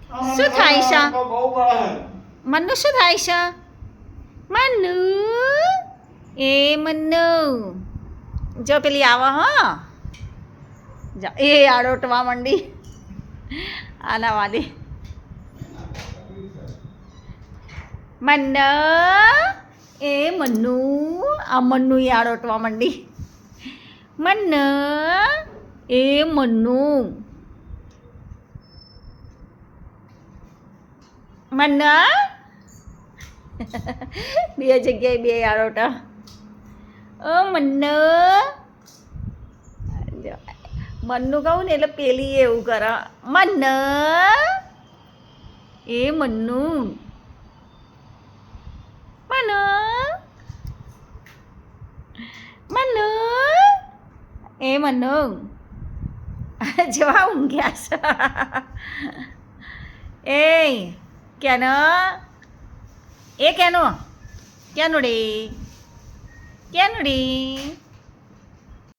શું થાય છે મન્નુ શું થાય છે મન્નુ એ મન્નુ જો પેલી આવા હા જા એ આડોટવા માંડી આના વાદે મન્નુ એ મન્નુ આ મન્નુ એ આડોટવા માંડી મન્નુ એ મન્નુ મન્નુ બે જગ્યાએ બે આડોટા ઓ મન્નુ મન્નુ કહું ને એટલે પેલી એવું કરે મન્નુ એ મન્નુ મન્નુ મન્નુ એ મન્નુ જેવા ઊંઘ્યા છે એ કેનો એ કેનો કેનું રે કેનું રે